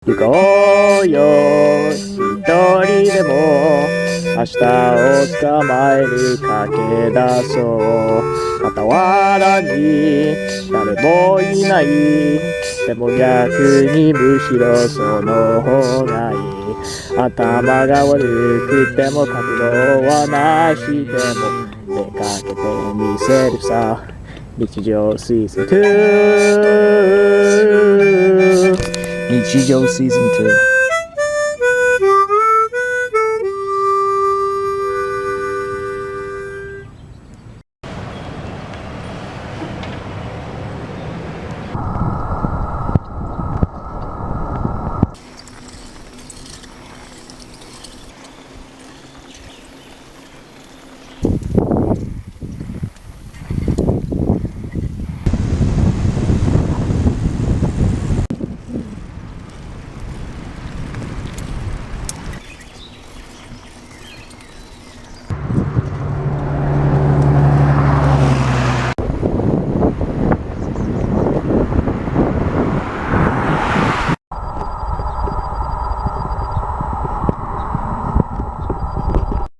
行こうよ一人でも明日を捕まえる駆け出そう傍らに誰もいないでも逆にむしろその方がいい頭が悪くても覚悟はなしでも出かけてみせるさ日常シーズン2日常シーズン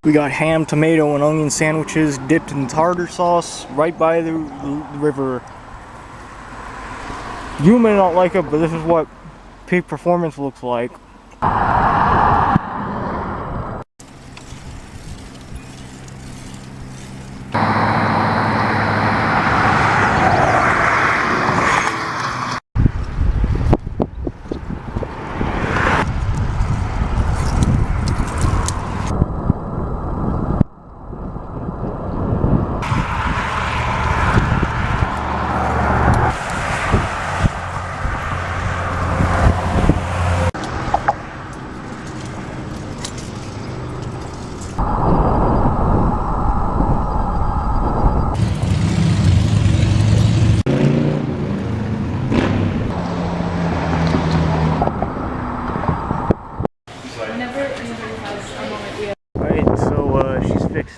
2We got ham, tomato, and onion sandwiches dipped in tartar sauce right by the river. You may not like it, but this is what peak performance looks like.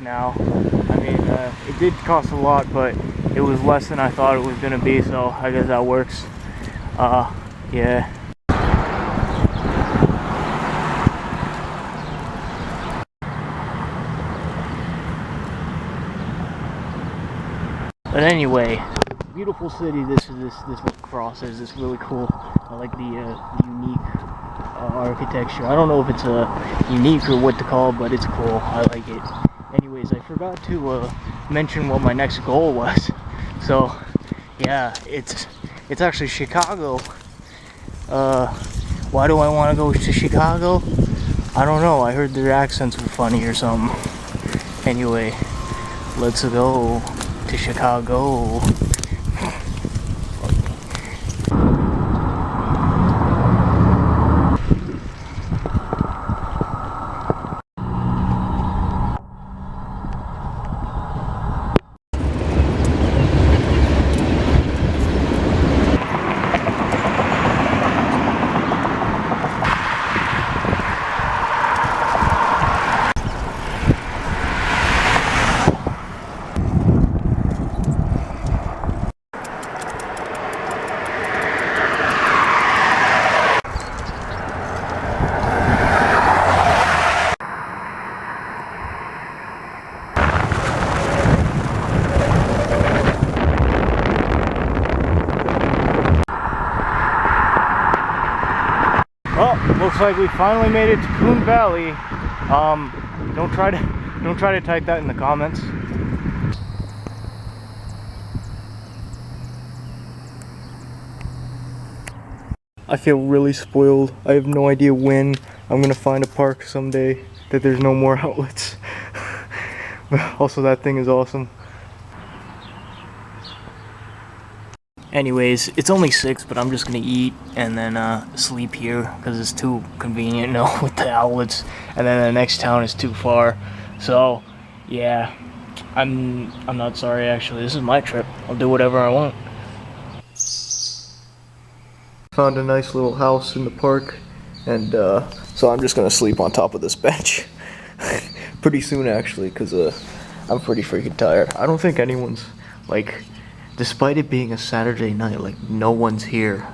Now I mean it did cost a lot but it was less than I thought it was gonna be so I guess that works yeah but anyway beautiful city this cross is really cool. I like the unique architecture. I don't know if it's unique or what to call it, but it's cool. I like it. Anyways, I forgot to mention what my next goal was. So, yeah, it's actually Chicago. Why do I want to go to Chicago? I don't know. I heard their accents were funny or something. Anyway, let's go to Chicago. Well, looks like we finally made it to Coon Valley. Don't try to type that in the comments. I feel really spoiled. I have no idea when I'm gonna find a park someday that there's no more outlets. But also that thing is awesome. Anyways, it's only 6, but I'm just gonna eat and then sleep here because it's too convenient, with the outlets. And then the next town is too far. So, yeah, I'm not sorry actually. This is my trip. I'll do whatever I want. Found a nice little house in the park, and so I'm just gonna sleep on top of this bench pretty soon actually, because I'm pretty freaking tired. I don't think anyone's despite it being a Saturday night, no one's here.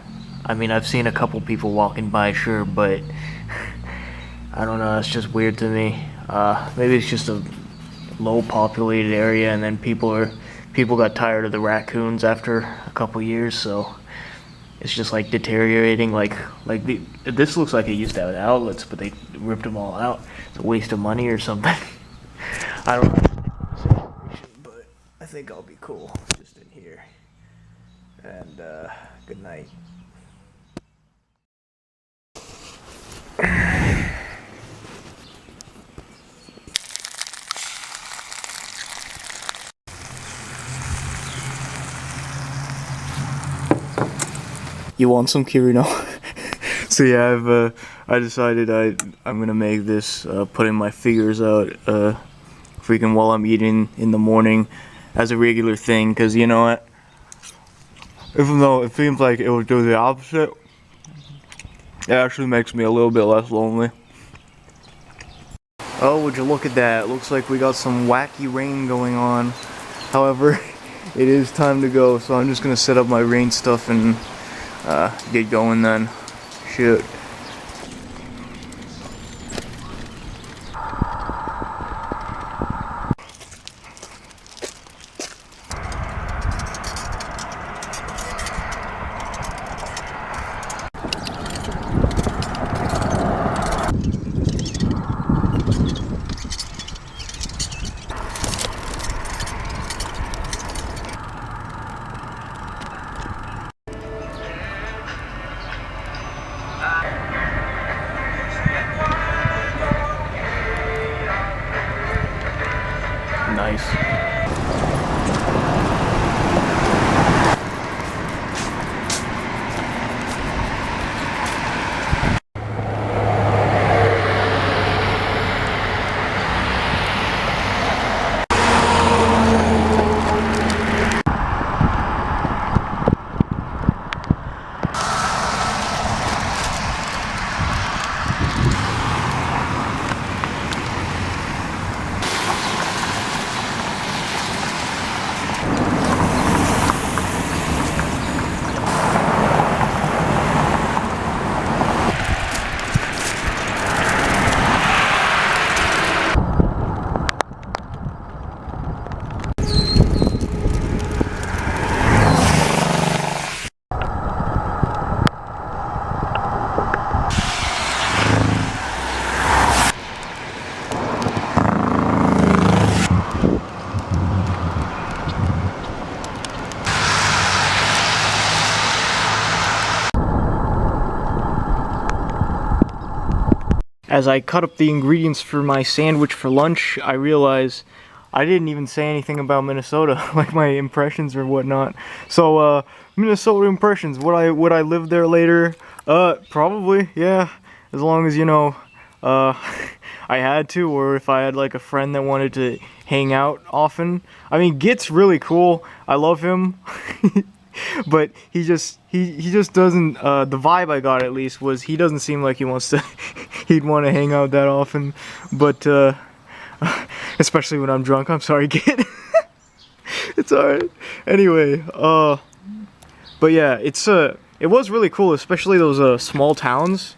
I mean, I've seen a couple people walking by, sure, but I don't know, it's just weird to me. Maybe it's just a low populated area, and then people got tired of the raccoons after a couple years, so it's just like deteriorating. This looks like it used to have outlets, but they ripped them all out. It's a waste of money or something. I don't know, but I think I'll be cool just in here. And good night. You want some Kirino? So yeah, I decided I'm gonna make this putting my figures out freaking while I'm eating in the morning as a regular thing, because you know what? Even though it seems like it would do the opposite, it actually makes me a little bit less lonely. Oh, would you look at that? It looks like we got some wacky rain going on. However, it is time to go, so I'm just gonna set up my rain stuff and get going then. Shoot. Nice. As I cut up the ingredients for my sandwich for lunch, I realized I didn't even say anything about Minnesota, like my impressions or whatnot. So, Minnesota impressions. Would I live there later? Probably, yeah. As long as, you know, I had to, or if I had like a friend that wanted to hang out often. I mean, Git's really cool. I love him. But he just doesn't, the vibe I got at least was he doesn't seem like he wants to, he'd want to hang out that often, but, especially when I'm drunk. I'm sorry, Git. It's alright. Anyway, but yeah, it was really cool, especially those, small towns,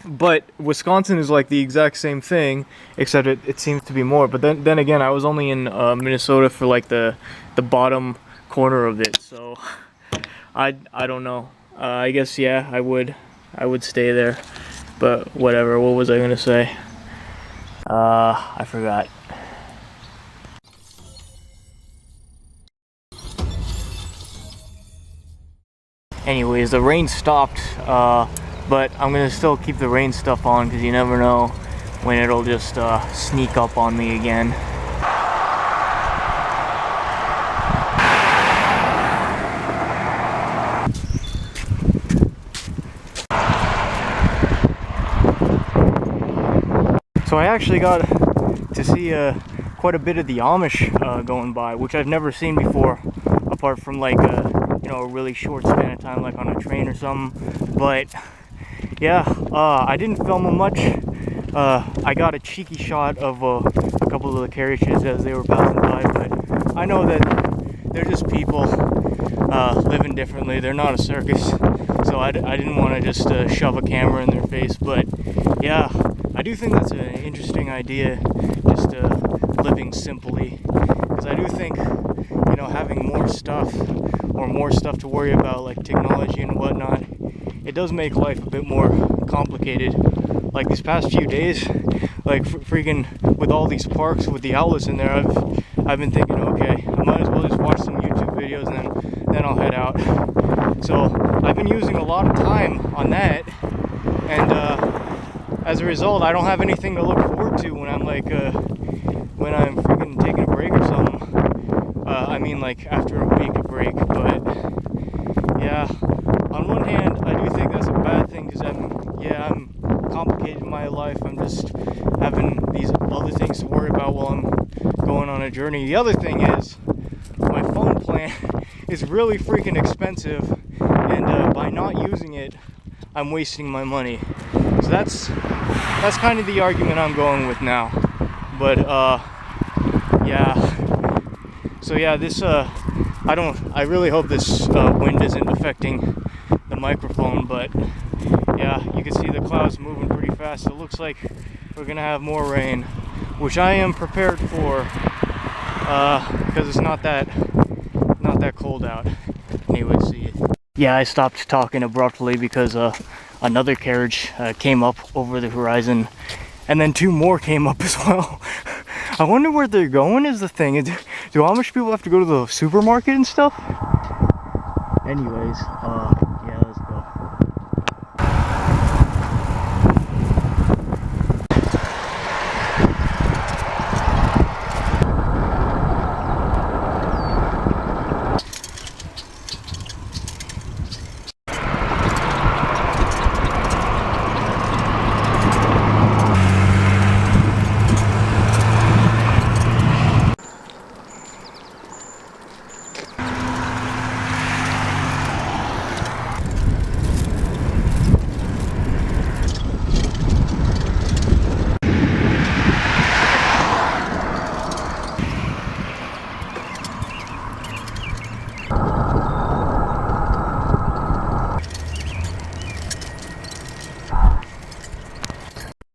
but Wisconsin is like the exact same thing, except it seems to be more, but then again, I was only in, Minnesota for like the bottom corner of it, so I don't know. I guess yeah, I would stay there, but whatever. What was I gonna say? I forgot. Anyways, the rain stopped, but I'm gonna still keep the rain stuff on because you never know when it'll just sneak up on me again. So I actually got to see quite a bit of the Amish going by, which I've never seen before, apart from like you know, a really short span of time, like on a train or something. But yeah, I didn't film them much. I got a cheeky shot of a couple of the carriages as they were passing by, but I know that they're just people. living differently. They're not a circus, so I didn't want to just shove a camera in their face. But yeah, I do think that's an interesting idea, just living simply, because I do think, you know, having more stuff or more stuff to worry about, like technology and whatnot, it does make life a bit more complicated. Like these past few days, like freaking with all these parks with the outlets in there, I've been thinking, okay, I might as well just watch some YouTube videos and then I'll head out. So I've been using a lot of time on that, and as a result, I don't have anything to look forward to when I'm like when I'm freaking taking a break or something. I mean, like after a week of break. But yeah, on one hand, I do think that's a bad thing, because I'm complicating my life. I'm just having these other things to worry about while I'm going on a journey. The other thing is, my phone plan is really freaking expensive, and by not using it, I'm wasting my money. So that's kind of the argument I'm going with now. But yeah. So yeah, this I really hope this wind isn't affecting the microphone, but yeah, you can see the clouds moving pretty fast. It looks like we're gonna have more rain, which I am prepared for, because it's not that cold out. Anyway, see. Yeah, I stopped talking abruptly because another carriage came up over the horizon, and then two more came up as well. I wonder where they're going is the thing. Do Amish people have to go to the supermarket and stuff? Anyways, yeah, let's go.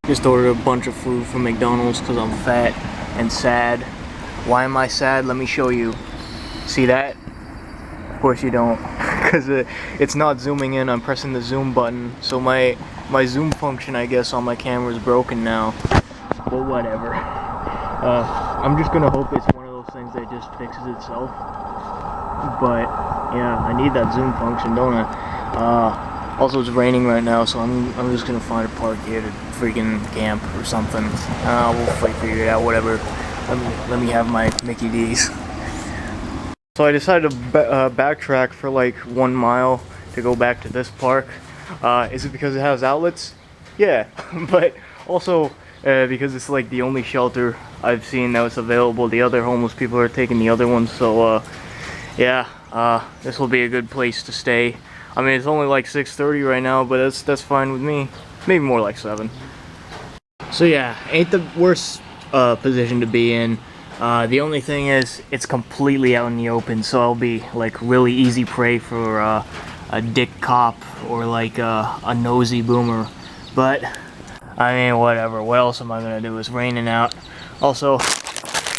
Just ordered a bunch of food from McDonald's because I'm fat and sad. Why am I sad? Let me show you. See that? Of course you don't, because it's not zooming in. I'm pressing the zoom button, so my zoom function, I guess, on my camera is broken now. But whatever. I'm just gonna hope it's one of those things that just fixes itself. But yeah, I need that zoom function, don't I? Also, it's raining right now, so I'm just gonna find a park here to freaking camp or something. We'll figure it out. Whatever. Let me have my Mickey D's. So I decided to backtrack for like 1 mile to go back to this park. Is it because it has outlets? Yeah, but also because it's like the only shelter I've seen that was available. The other homeless people are taking the other ones, so yeah, this will be a good place to stay. I mean, it's only like 6:30 right now, but that's fine with me. Maybe more like 7. So yeah, ain't the worst position to be in. The only thing is, it's completely out in the open, so I'll be like really easy prey for a dick cop or like a nosy boomer. But I mean, whatever. What else am I gonna do? It's raining out. Also,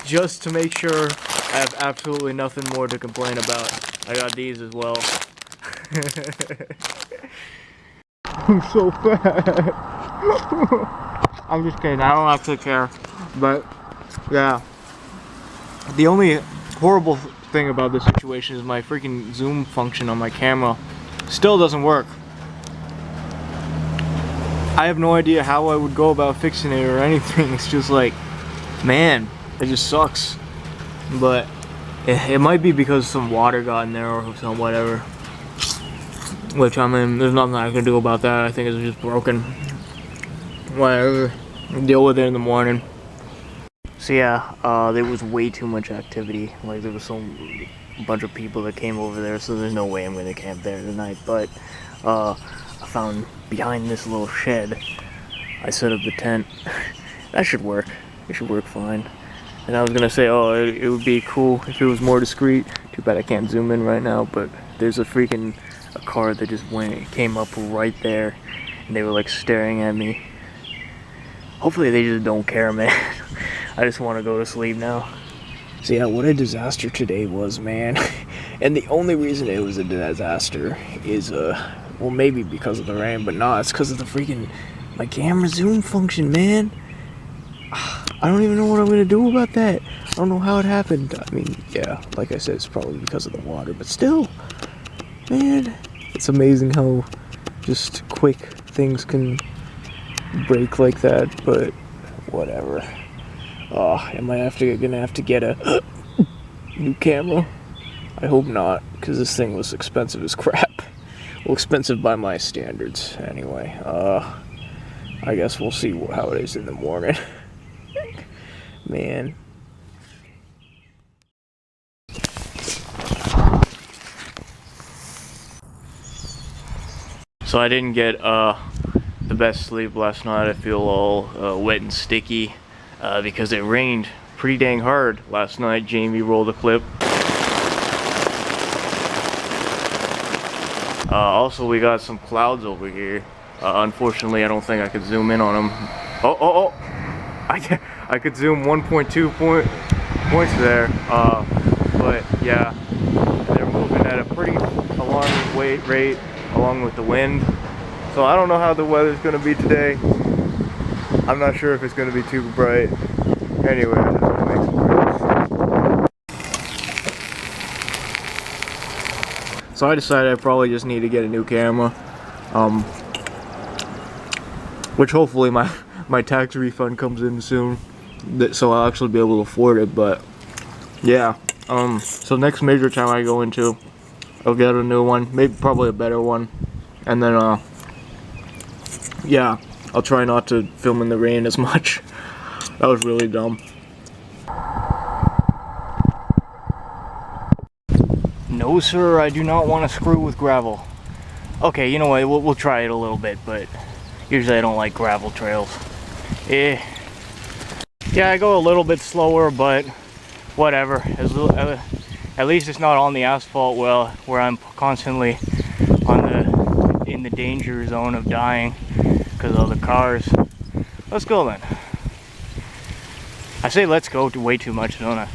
just to make sure I have absolutely nothing more to complain about, I got these as well. I'm so fat. I'm just kidding. I don't actually care. But yeah, the only horrible thing about this situation is my freaking zoom function on my camera still doesn't work. I have no idea how I would go about fixing it or anything. It's just like, man, it just sucks. But it might be because some water got in there or some whatever. Which, I mean, there's nothing I can do about that. I think it's just broken. Whatever. Deal with it in the morning. So yeah, there was way too much activity. Like, there was a bunch of people that came over there, so there's no way I'm gonna camp there tonight. But I found behind this little shed, I set up the tent. That should work. It should work fine. And I was gonna say, oh, it would be cool if it was more discreet. Too bad I can't zoom in right now, but there's a car that just came up right there, and they were like staring at me. Hopefully they just don't care, man. I just want to go to sleep now. So yeah, what a disaster today was, man. And the only reason it was a disaster is, well, maybe because of the rain, but no, it's because of the freaking, my camera zoom function, man. I don't even know what I'm gonna do about that. I don't know how it happened. I mean, yeah, like I said, it's probably because of the water, but still, man, it's amazing how just quick things can break like that, but whatever. Am I gonna have to get a new camera? I hope not, because this thing was expensive as crap. Well, expensive by my standards, anyway. I guess we'll see how it is in the morning. Man. So I didn't get the best sleep last night. I feel all wet and sticky because it rained pretty dang hard last night. Jamie rolled a clip. Also, we got some clouds over here. Unfortunately, I don't think I could zoom in on them. Oh! I could zoom 1.2 points there. But yeah, they're moving at a pretty alarming rate along with the wind. So I don't know how the weather's gonna be today. I'm not sure if it's gonna be too bright. Anyway, I just want to make some breaks. So I decided I probably just need to get a new camera, which hopefully my tax refund comes in soon, so I'll actually be able to afford it. But yeah, so next major town I go into, I'll get a new one, maybe probably a better one, and then yeah, I'll try not to film in the rain as much. That was really dumb. No sir, I do not want to screw with gravel. Okay, you know what, we'll try it a little bit, but usually I don't like gravel trails. Yeah, I go a little bit slower, but whatever. At least it's not on the asphalt where I'm constantly in the danger zone of dying because of the cars. Let's go then. I say let's go way too much, don't I?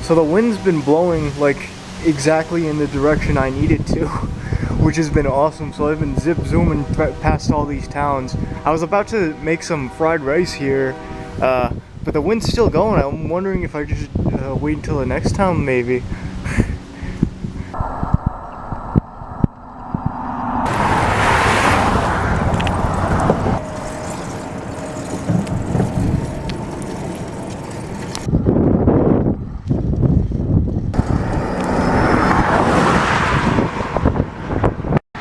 So the wind's been blowing like exactly in the direction I need it to, which has been awesome. So I've been zip zooming past all these towns. I was about to make some fried rice here, but the wind's still going. I'm wondering if I just wait until the next town maybe.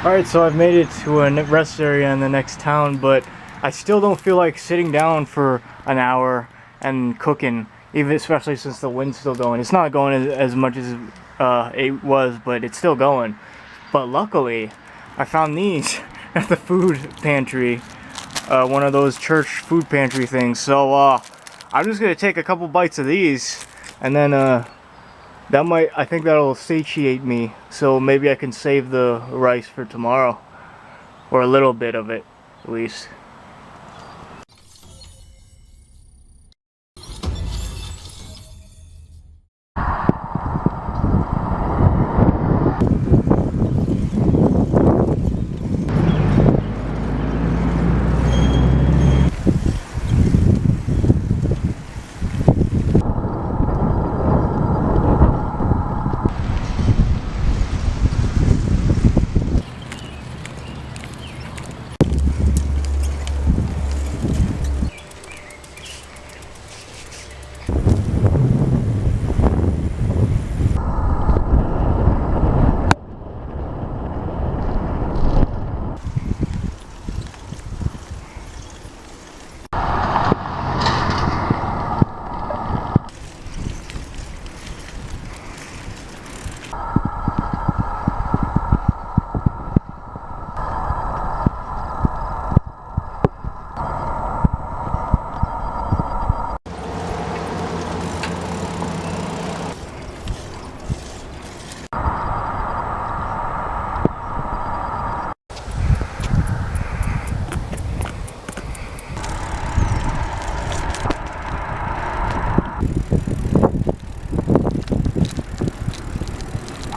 Alright, so I've made it to a rest area in the next town, but I still don't feel like sitting down for an hour and cooking, especially since the wind's still going. It's not going as much as it was, but it's still going. But luckily, I found these. at the food pantry, one of those church food pantry things. So I'm just gonna take a couple bites of these, and then I think that'll satiate me. So maybe I can save the rice for tomorrow, or a little bit of it, at least.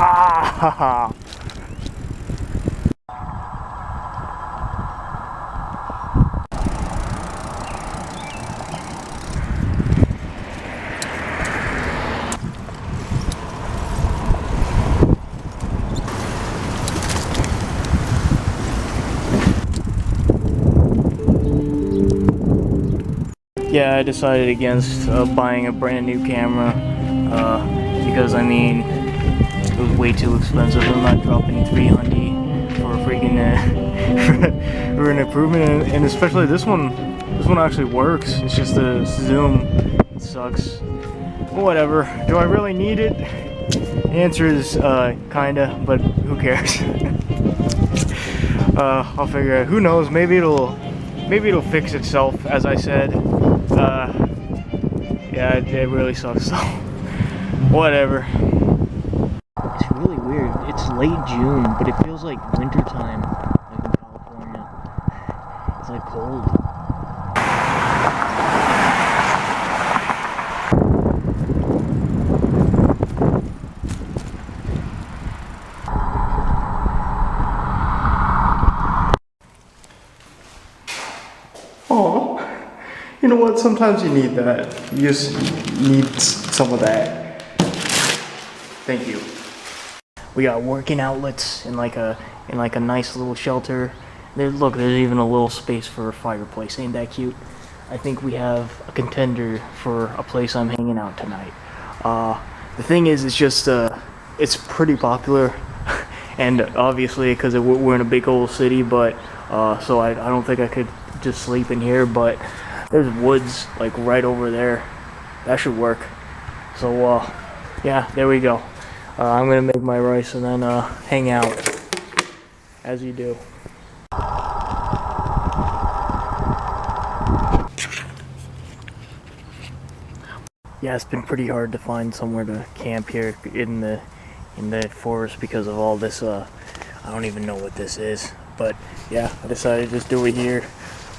Ah! Yeah, I decided against buying a brand new camera because I mean it was way too expensive. I'm not dropping 300 for a freaking for an improvement, and especially this one. This one actually works. It's just the zoom. It sucks. Whatever. Do I really need it? The answer is kinda, but who cares? I'll figure it out. Who knows? Maybe it'll fix itself, as I said. Yeah, it really sucks. So whatever. It's really weird. It's late June, but it feels like winter time, like in California. It's like cold. Oh, you know what? Sometimes you need that. You just need some of that. Thank you. We got working outlets in like a nice little shelter. Look, there's even a little space for a fireplace. Ain't that cute? I think we have a contender for a place I'm hanging out tonight. The thing is, it's just it's pretty popular, and obviously because we're in a big old city, but so I don't think I could just sleep in here. But there's woods like right over there. That should work. So yeah, there we go. I'm gonna make my rice and then hang out as you do. Yeah, it's been pretty hard to find somewhere to camp here in the forest because of all this. I don't even know what this is, but yeah, I decided to just do it here,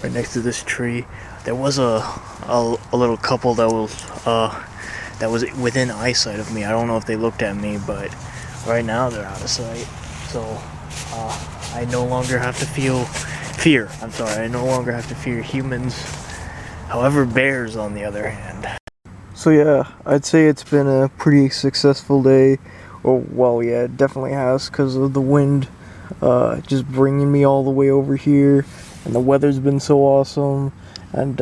right next to this tree. There was a little couple that was within eyesight of me. I don't know if they looked at me, but right now they're out of sight. So I no longer have to fear. I'm sorry, I no longer have to fear humans. However, bears, on the other hand. So yeah, I'd say it's been a pretty successful day. Oh, well, yeah, it definitely has, because of the wind just bringing me all the way over here, and the weather's been so awesome, and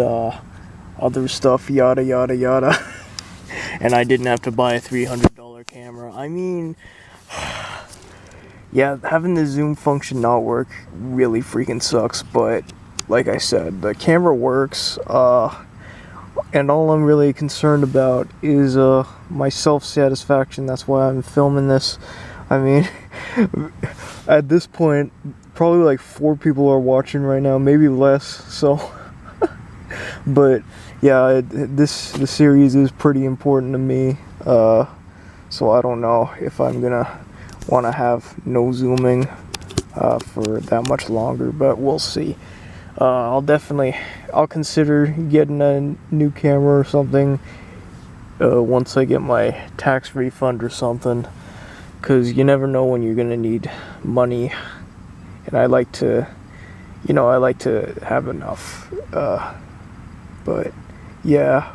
other stuff, yada yada yada. And I didn't have to buy a $300 camera. I mean, yeah, having the zoom function not work really freaking sucks, but like I said, the camera works, and all I'm really concerned about is my self-satisfaction. That's why I'm filming this. I mean, at this point, probably like 4 people are watching right now, maybe less. So, but yeah, this series is pretty important to me. So I don't know if I'm gonna want to have no zooming for that much longer, but we'll see. I'll consider getting a new camera or something once I get my tax refund or something, because you never know when you're gonna need money, and I like to have enough. But yeah,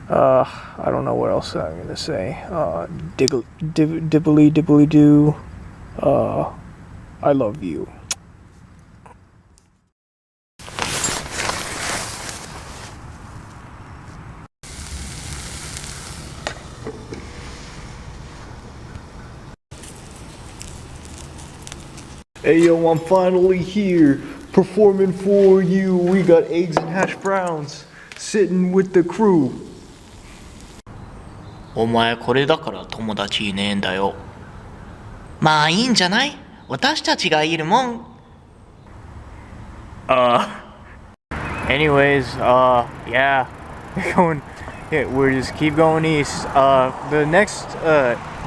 I don't know what else I'm gonna say. Dibbly dibbly doo. I love you. Hey yo, I'm finally here, performing for you. We got eggs and hash browns, sitting with the crew. お前これだから友達いねえんだよ。まあいいんじゃない？私たちがいるもん。Anyways, yeah, we're just keep going east. The next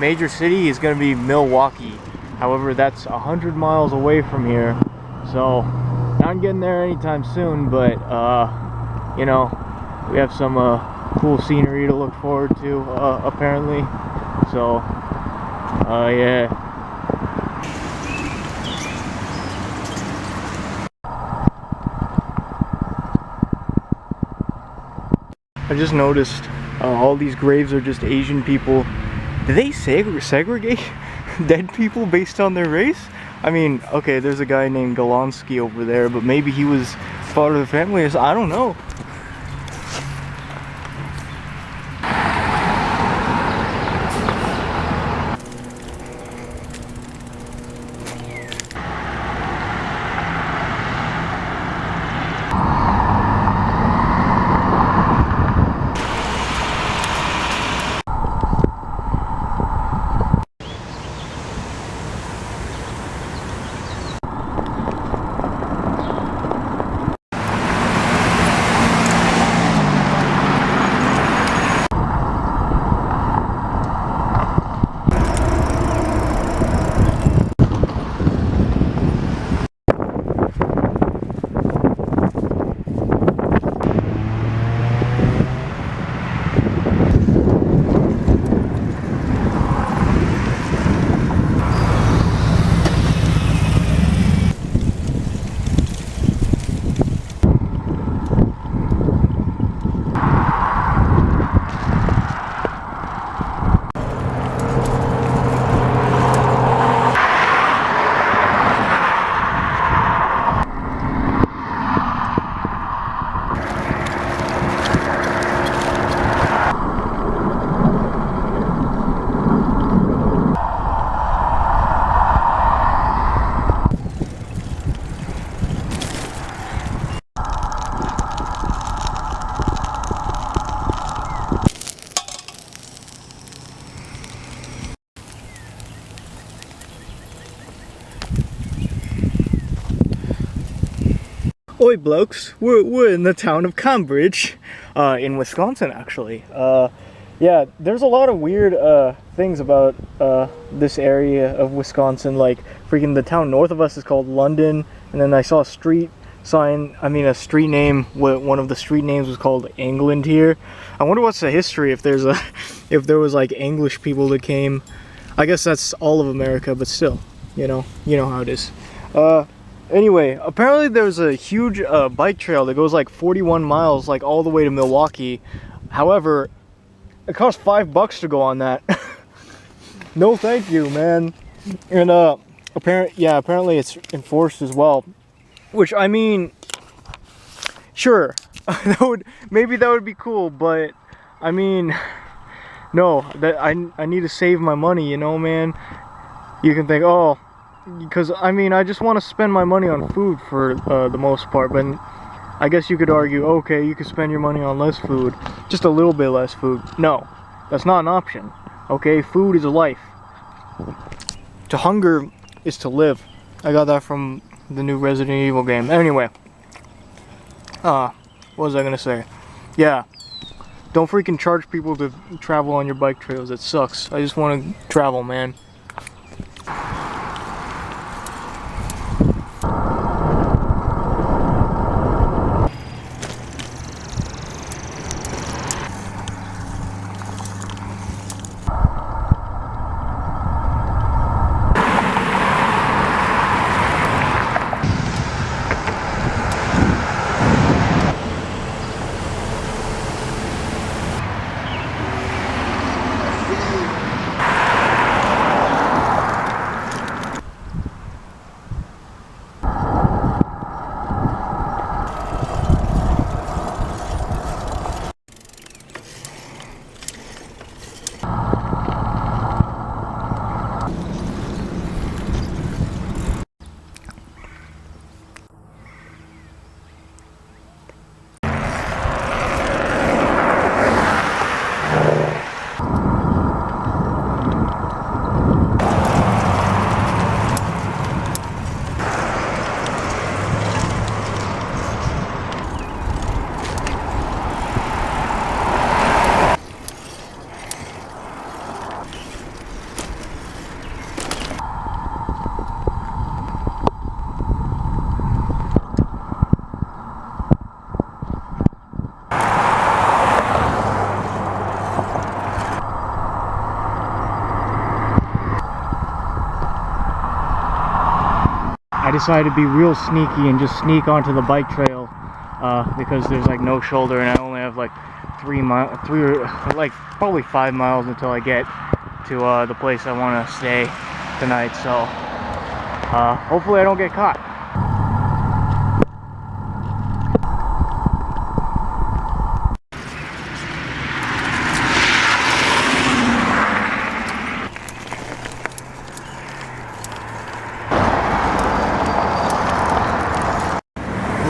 major city is gonna be Milwaukee. However, that's 100 miles away from here, so not getting there anytime soon. But you know, we have some cool scenery to look forward to, apparently. So, yeah. I just noticed all these graves are just Asian people. Do they segregate dead people based on their race? I mean, okay, there's a guy named Golonsky over there, but maybe he was part of the family. I don't know. Oi blokes, we're in the town of Cambridge, in Wisconsin actually. Yeah, there's a lot of weird things about this area of Wisconsin, like freaking the town north of us is called London, and then I saw a street name, one of the street names was called England here. I wonder what's the history, if there was like English people that came. I guess that's all of America, but still, you know how it is. Anyway, apparently there's a huge bike trail that goes like 41 miles, like all the way to Milwaukee. However, it costs $5 to go on that. No thank you, man. And apparently it's enforced as well. Which, I mean, sure, maybe that would be cool, but I mean, no, I need to save my money, man. You can think, oh, because I mean, I just want to spend my money on food for the most part, but I guess you could argue, okay, you could spend your money on less food, just a little bit less food. No, that's not an option. Okay, food is a life. To hunger is to live. I got that from the new Resident Evil game. Anyway, what was I gonna say? Yeah, don't freaking charge people to travel on your bike trails. It sucks. I just want to travel, man. I decided to be real sneaky and just sneak onto the bike trail because there's like no shoulder and I only have like like probably 5 miles until I get to the place I want to stay tonight. So hopefully I don't get caught.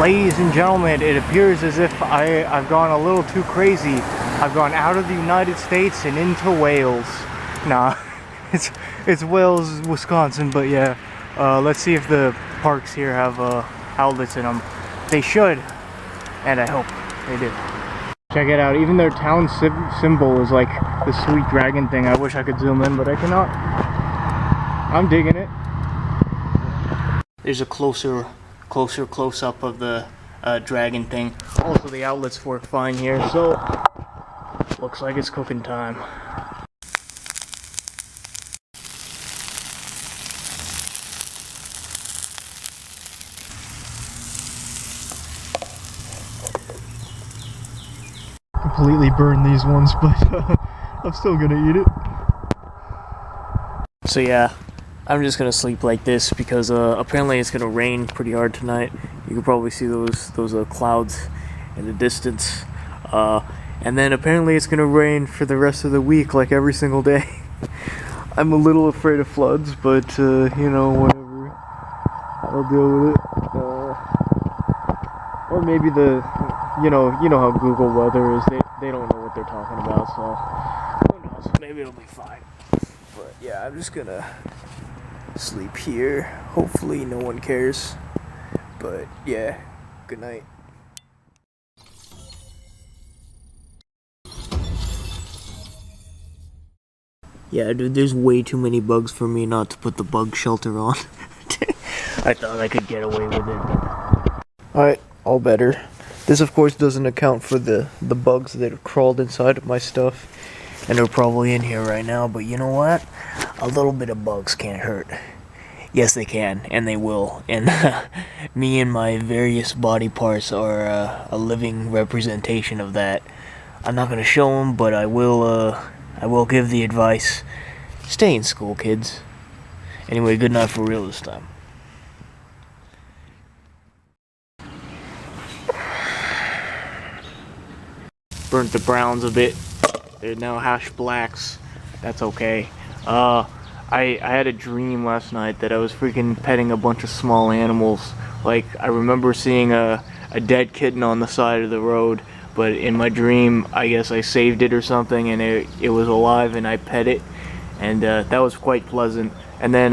Ladies and gentlemen, it appears as if I've gone a little too crazy. I've gone out of the United States and into Wales. Nah, it's Wales, Wisconsin, but yeah. Let's see if the parks here have outlets in them. They should, and I hope they do. Check it out, even their town symbol is like the sweet dragon thing. I wish I could zoom in, but I cannot. I'm digging it. There's a closer close-up of the dragon thing. Also, the outlets work fine here, so looks like it's cooking time. Completely burned these ones, but I'm still gonna eat it. So yeah, I'm just gonna sleep like this because apparently it's gonna rain pretty hard tonight. You can probably see those clouds in the distance, and then apparently it's gonna rain for the rest of the week, like every single day. I'm a little afraid of floods, but you know, whatever. I'll deal with it. Or maybe you know how Google weather is. They don't know what they're talking about, so who knows? Maybe it'll be fine. But yeah, I'm just gonna sleep here. Hopefully no one cares. But yeah, good night. Yeah, dude, there's way too many bugs for me not to put the bug shelter on. I thought I could get away with it. Alright, all better. This of course doesn't account for the bugs that have crawled inside of my stuff and are probably in here right now, but you know what? A little bit of bugs can't hurt. Yes, they can, and they will. And me and my various body parts are a living representation of that. I'm not gonna show them, but I will give the advice. Stay in school, kids. Anyway, good night for real this time. Burnt the browns a bit. They're now hash blacks. That's okay. I had a dream last night that I was freaking petting a bunch of small animals. Like, I remember seeing a dead kitten on the side of the road, but in my dream, I guess I saved it or something, and it was alive, and I pet it, and that was quite pleasant. And then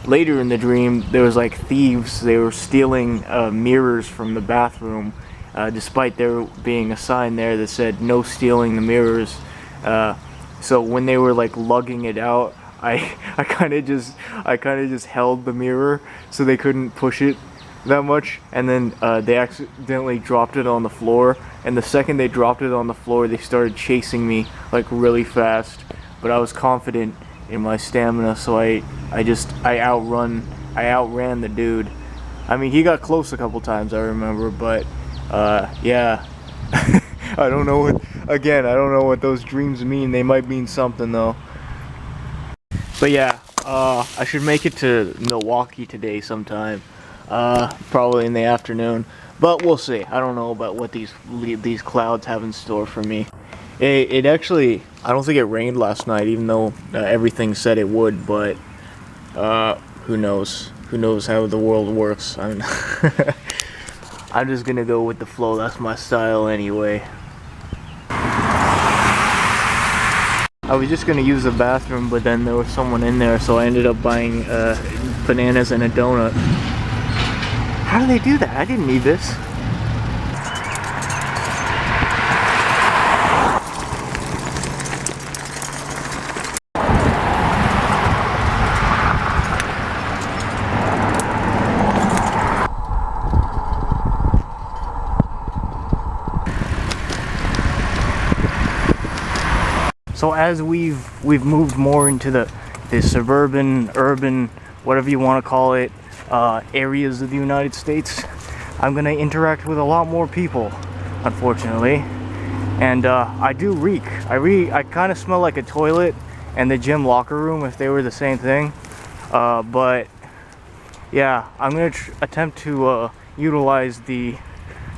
later in the dream, there was like thieves. They were stealing mirrors from the bathroom, despite there being a sign there that said no stealing the mirrors. So when they were like lugging it out, I kind of just held the mirror so they couldn't push it that much, and then they accidentally dropped it on the floor, and the second they dropped it on the floor, they started chasing me like really fast. But I was confident in my stamina, so I outran the dude. I mean, he got close a couple times, I remember, but yeah. I don't know what those dreams mean. They might mean something though. But yeah, I should make it to Milwaukee today sometime, probably in the afternoon, but we'll see. I don't know about what these clouds have in store for me. It actually, I don't think it rained last night, even though everything said it would, but who knows? Who knows how the world works? I'm just gonna go with the flow. That's my style anyway. I was just gonna use the bathroom, but then there was someone in there, so I ended up buying bananas and a donut. How do they do that? I didn't need this. So as we've moved more into the suburban, urban, whatever you want to call it, areas of the United States, I'm gonna interact with a lot more people, unfortunately, and I do reek. I kind of smell like a toilet and the gym locker room if they were the same thing, but yeah, I'm gonna attempt to utilize the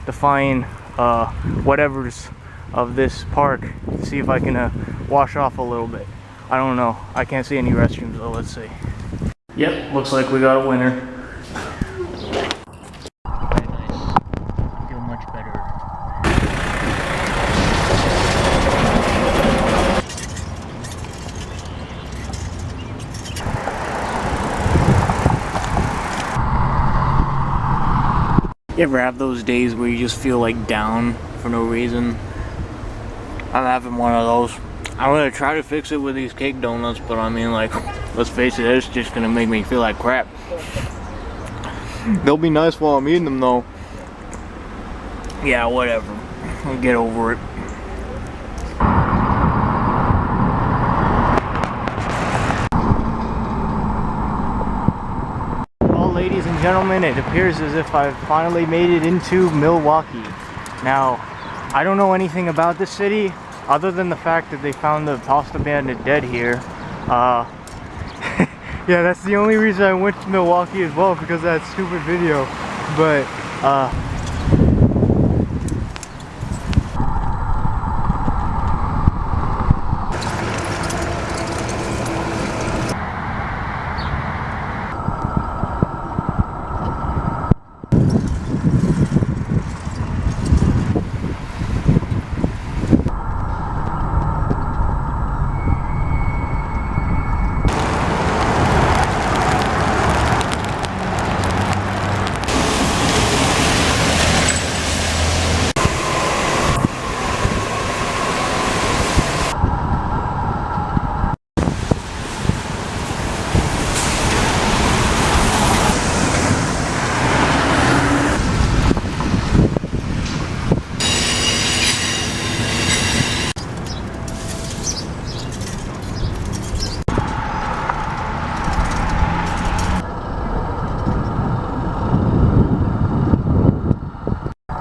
fine whatevers of this park to see if I can wash off a little bit. I don't know. I can't see any restrooms though. Let's see. Yep, looks like we got a winner. Very nice. I feel much better. You ever have those days where you just feel like down for no reason? I'm having one of those. I'm gonna try to fix it with these cake donuts, but I mean, like, let's face it, it's just gonna make me feel like crap. They'll be nice while I'm eating them though. Yeah, whatever. I'll get over it. Well, ladies and gentlemen, it appears as if I've finally made it into Milwaukee. Now, I don't know anything about this city other than the fact that they found the Pasta Bandit dead here. Yeah, that's the only reason I went to Milwaukee as well, because of that stupid video. But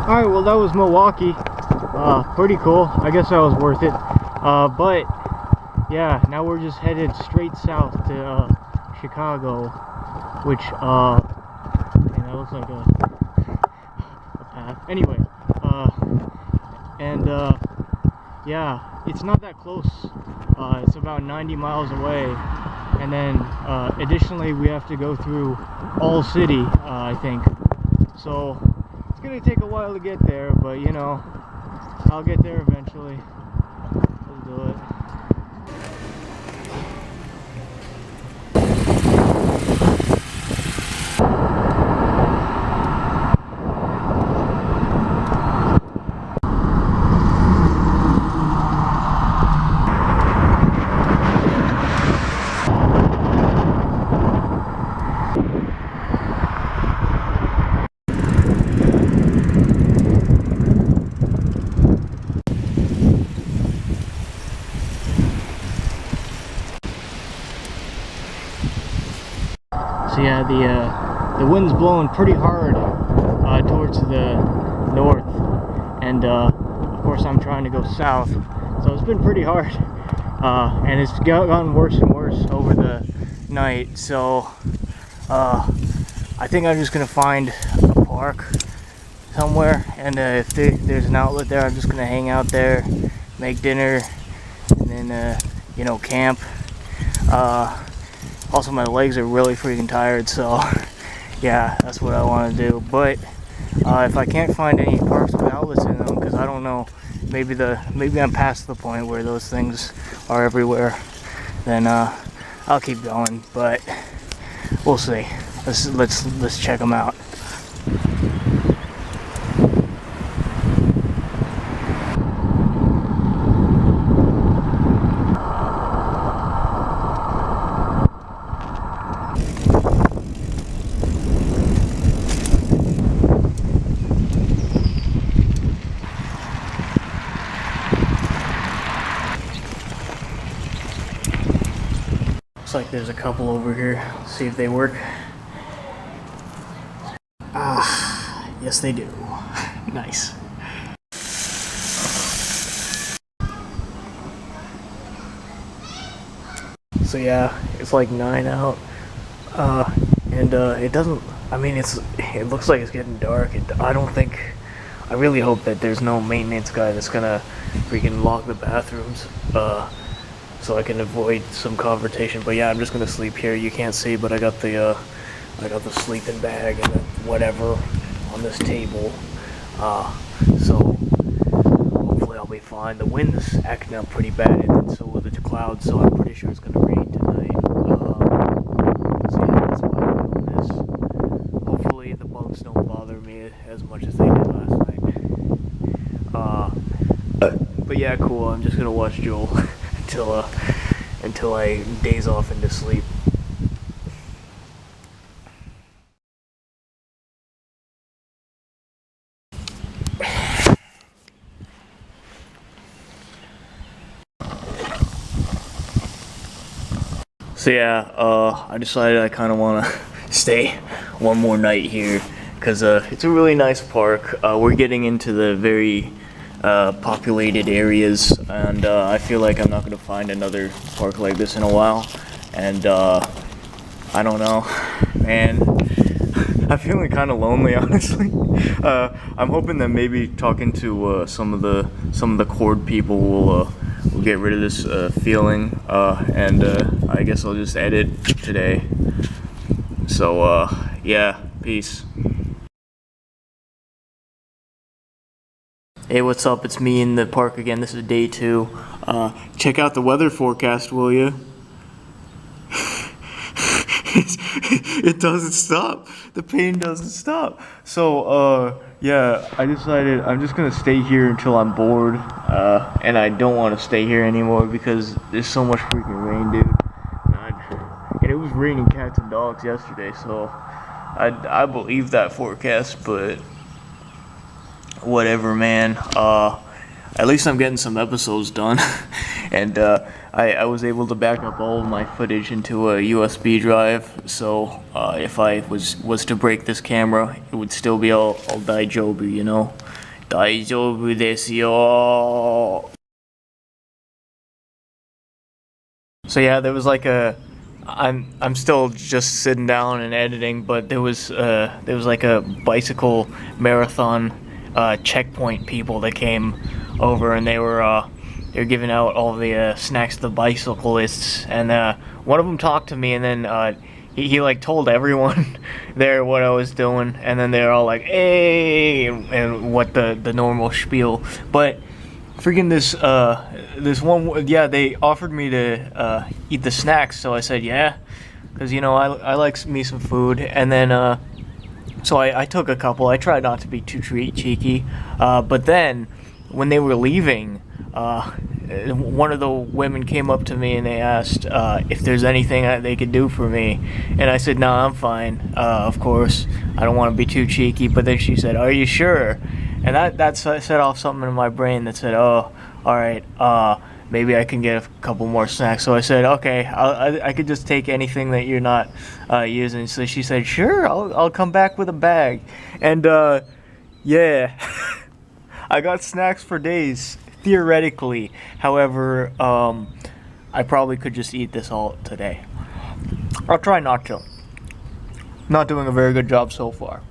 alright, well, that was Milwaukee. Pretty cool. I guess that was worth it. But yeah, now we're just headed straight south to Chicago, which man, that looks like a path. Anyway, and yeah, it's not that close. It's about 90 miles away, and then additionally we have to go through All City, I think. So it's gonna take a while to get there, but you know, I'll get there eventually. Let's do it. So yeah, the wind's blowing pretty hard towards the north, and of course I'm trying to go south, so it's been pretty hard, and it's gotten worse and worse over the night. So I think I'm just gonna find a park somewhere, and if there's an outlet there, I'm just gonna hang out there, make dinner, and then you know, camp. Also, my legs are really freaking tired, so yeah, that's what I want to do. But if I can't find any parks with outlets in them, because I don't know, maybe I'm past the point where those things are everywhere, then I'll keep going. But we'll see. Let's check them out. Looks like there's a couple over here. Let's see if they work. Ah, yes they do. Nice. So yeah, it's like 9 out, and it doesn't. I mean, it looks like it's getting dark. I really hope that there's no maintenance guy that's gonna freaking lock the bathrooms, so I can avoid some confrontation. But yeah, I'm just gonna sleep here. You can't see, but I got the sleeping bag and the whatever on this table. So hopefully I'll be fine. The wind's acting up pretty bad, and so will the clouds. So I'm pretty sure it's gonna rain tonight. So yeah, that's why I'm doing this. Hopefully the bugs don't bother me as much as they did last night. But yeah, cool. I'm just gonna watch Joel until I daze off into sleep. So yeah, I decided I kind of want to stay one more night here because it's a really nice park. We're getting into the very populated areas, and I feel like I'm not going to find another park like this in a while. And I don't know, man. I'm feeling kind of lonely, honestly. I'm hoping that maybe talking to some of the Cord people will get rid of this feeling, and I guess I'll just edit today. So yeah, peace. Hey, what's up? It's me in the park again. This is day 2. Check out the weather forecast, will you? It doesn't stop. The pain doesn't stop. So yeah, I decided I'm just gonna stay here until I'm bored, and I don't want to stay here anymore because there's so much freaking rain, dude. And it was raining cats and dogs yesterday, so I believe that forecast, but whatever, man. At least I'm getting some episodes done, and I was able to back up all of my footage into a USB drive, so if I was to break this camera, it would still be all daijoubu, you know? Daijoubu desu yo. So yeah, there was like I'm still just sitting down and editing, but there was like a bicycle marathon checkpoint people that came over, and they were giving out all the snacks to the bicyclists, and one of them talked to me, and then he like told everyone there what I was doing, and then they're all like, hey, and what the normal spiel. But freaking this one, yeah, they offered me to eat the snacks, so I said yeah, because you know I like me some food, and then so I took a couple. I tried not to be too cheeky, but then when they were leaving, one of the women came up to me and they asked if there's anything that they could do for me, and I said no, I'm fine. Of course, I don't want to be too cheeky. But then she said, "Are you sure?" And that set off something in my brain that said, "Oh, all right. maybe I can get a couple more snacks. So I said, okay, I could just take anything that you're not using. So she said, sure, I'll come back with a bag. And yeah, I got snacks for days, theoretically. However, I probably could just eat this all today. I'll try not to. Not doing a very good job so far.